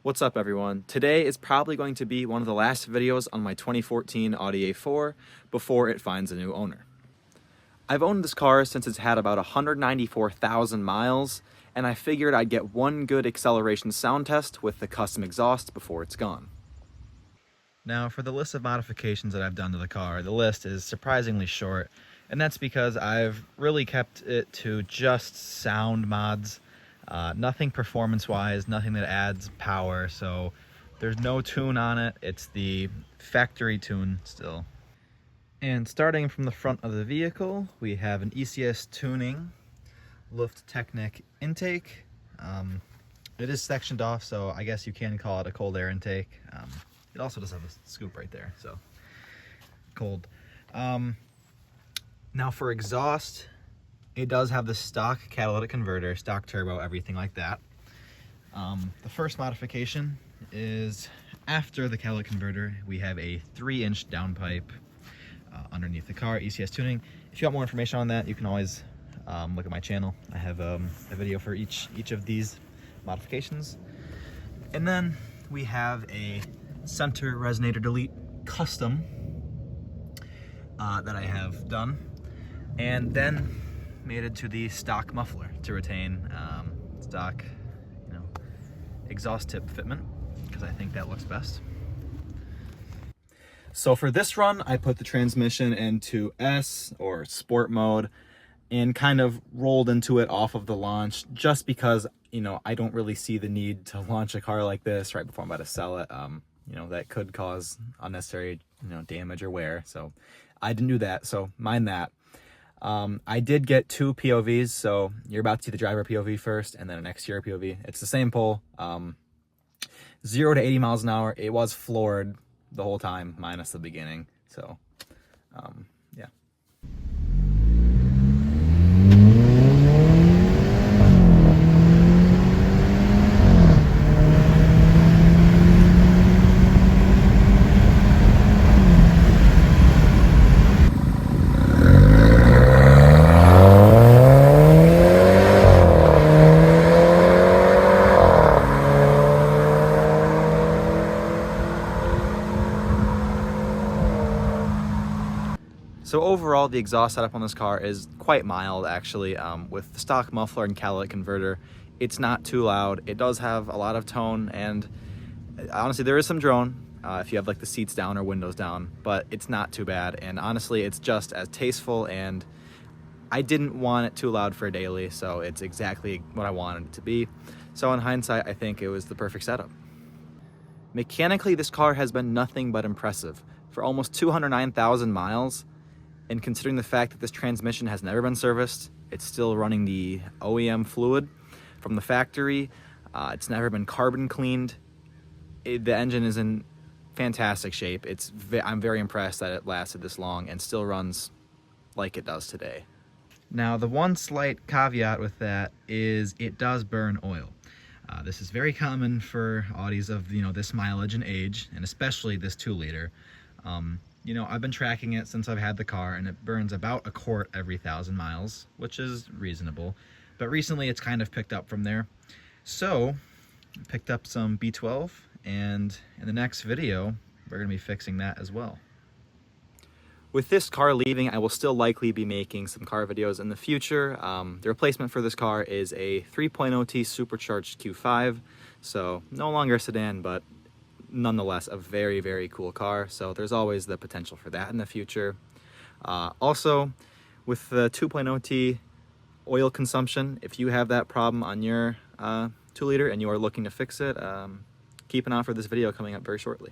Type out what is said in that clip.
What's up everyone? Today is probably going to be one of the last videos on my 2014 Audi A4 before it finds a new owner. I've owned this car since it's had about 194,000 miles, and I figured I'd get one good acceleration sound test with the custom exhaust before it's gone. Now for the list of modifications that I've done to the car, the list is surprisingly short, and that's because I've really kept it to just sound mods. Nothing performance-wise, nothing that adds power, so there's no tune on it. It's the factory tune still. And starting from the front of the vehicle, we have an ECS tuning Luft-Technik intake. It is sectioned off, so I guess you can call it a cold air intake. It also does have a scoop right there, so cold. Now for exhaust, it does have the stock catalytic converter, stock turbo, everything like that. The first modification is after the catalytic converter, we have a 3-inch downpipe underneath the car, ECS tuning. If you want more information on that, you can always look at my channel. I have a video for each of these modifications. And then we have a center resonator delete custom that I have done. And then mated to the stock muffler to retain stock, exhaust tip fitment, because I think that looks best. So for this run, I put the transmission into S or sport mode and kind of rolled into it off of the launch, just because I don't really see the need to launch a car like this right before I'm about to sell it. That could cause unnecessary damage or wear, so I didn't do that. So mind that. I did get 2 POVs, so you're about to see the driver POV first and then an exterior POV. It's the same pull. 0 to 80 miles an hour. It was floored the whole time, minus the beginning. So, yeah. So overall, the exhaust setup on this car is quite mild, actually. With the stock muffler and catalytic converter, it's not too loud. It does have a lot of tone, and honestly, there is some drone if you have like the seats down or windows down, but it's not too bad. And honestly, it's just as tasteful, and I didn't want it too loud for a daily, so it's exactly what I wanted it to be. So in hindsight, I think it was the perfect setup. Mechanically, this car has been nothing but impressive. For almost 209,000 miles, and considering the fact that this transmission has never been serviced, it's still running the OEM fluid from the factory, it's never been carbon cleaned, the engine is in fantastic shape. I'm very impressed that it lasted this long and still runs like it does today. Now the one slight caveat with that is it does burn oil. This is very common for Audis of this mileage and age, and especially this 2-liter. I've been tracking it since I've had the car, and it burns about a quart every 1,000 miles, which is reasonable. But recently it's kind of picked up from there. So, picked up some B12, and in the next video, we're going to be fixing that as well. With this car leaving, I will still likely be making some car videos in the future. The replacement for this car is a 3.0T supercharged Q5, so no longer a sedan, but nonetheless a very, very cool car, so there's always the potential for that in the future. Also, with the 2.0T oil consumption, if you have that problem on your 2-liter and you are looking to fix it, keep an eye for this video coming up very shortly.